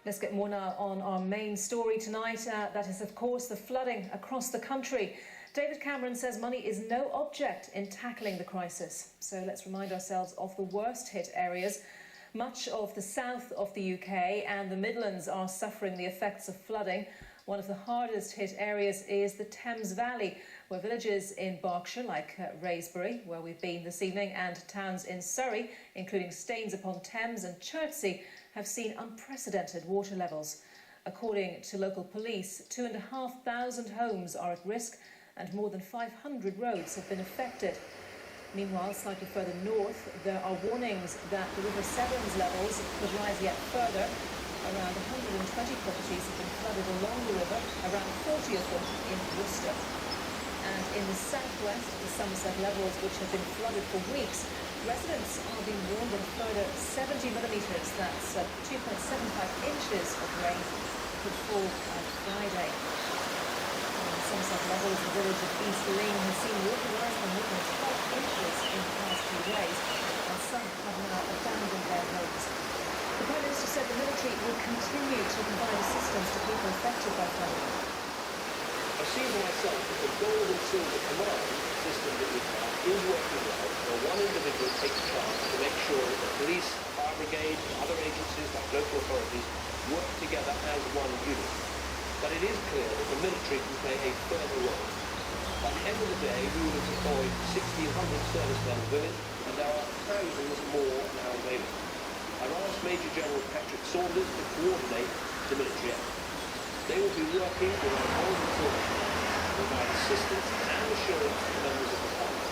Let's get more now on our main story tonight. That is, of course, the flooding across the country. David Cameron says money is no object in tackling the crisis. So let's remind ourselves of the worst hit areas. Much of the south of the UK and the Midlands are suffering the effects of flooding. One of the hardest hit areas is the Thames Valley, where villages in Berkshire, like Wraysbury, where we've been this evening, and towns in Surrey, including Staines-upon-Thames and Chertsey, have seen unprecedented water levels. According to local police, 2,500 homes are at risk and more than 500 roads have been affected. Meanwhile, slightly further north, there are warnings that the River Severn's levels could rise yet further. Around 120 properties have been flooded along the river, around 40 of them in Worcester. And in the southwest, the Somerset levels, which have been flooded for weeks, residents are being warned that a further 70 millimetres, that's 2.75 inches of rain, could fall on Friday. Somerset levels, the village of East Lynn has seen water rise by more than 12 inches in the past few days, and some have now abandoned their homes. The Prime Minister said the military will continue to provide assistance to people affected by flooding. I see for myself that the gold and silver command system that we have is working well, where one individual takes charge to make sure that the police, fire brigade, and other agencies like local authorities work together as one unit. But it is clear that the military can play a further role. By the end of the day, we will have deployed 1,600 servicemen and women, and there are thousands more now available. I've asked Major General Patrick Saunders to coordinate the military effort. They will be working with our gold and silver to provide assistance and assurance to members of the public,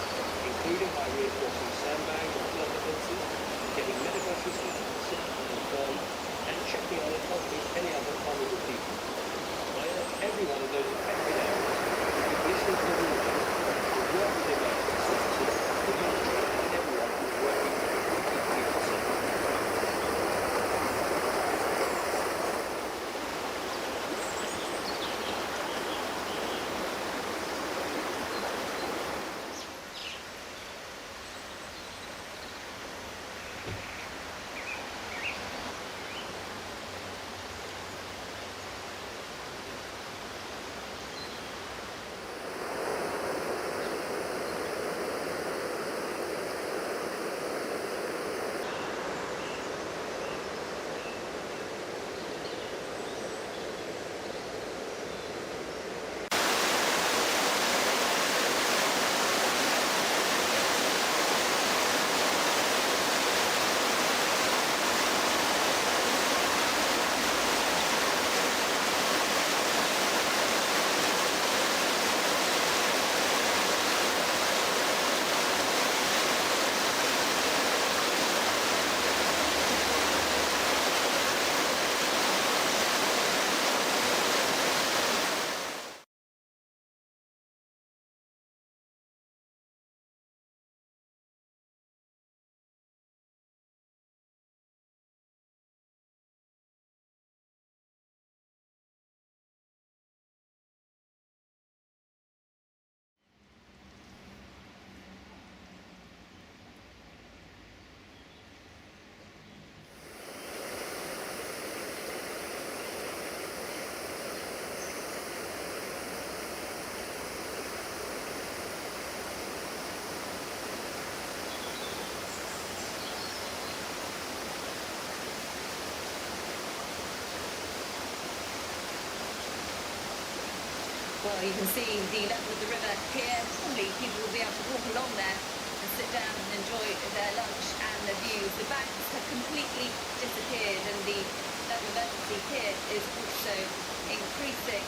including by reinforcing sandbags and flood defences, getting medical assistance to the sick and infirm, and checking on and helping any other vulnerable people. I urge everyone in those affected areas to be listening to the warning, to work with the emergency services, the military, and everyone who is working to keep people safe. Well, you can see the level of the river here. Probably people will be able to walk along there and sit down and enjoy their lunch and the views. The banks have completely disappeared and the level of emergency here is also increasing.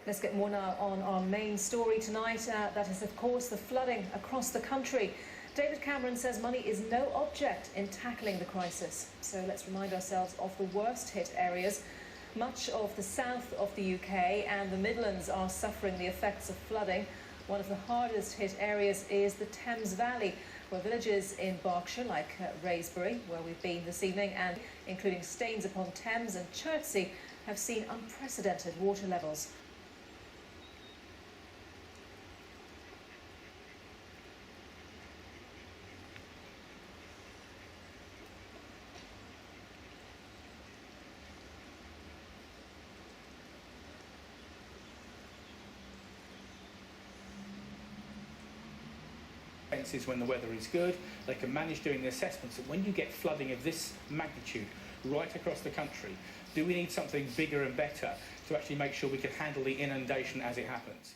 Let's get more now on our main story tonight. That is, of course, the flooding across the country. David Cameron says money is no object in tackling the crisis. So let's remind ourselves of the worst hit areas. Much of the south of the UK and the Midlands are suffering the effects of flooding. One of the hardest hit areas is the Thames Valley, where villages in Berkshire, like Wraysbury, where we've been this evening, and including Staines upon Thames and Chertsey, have seen unprecedented water levels. Is when the weather is good, they can manage doing the assessments. And when you get flooding of this magnitude right across the country, do we need something bigger and better to actually make sure we can handle the inundation as it happens?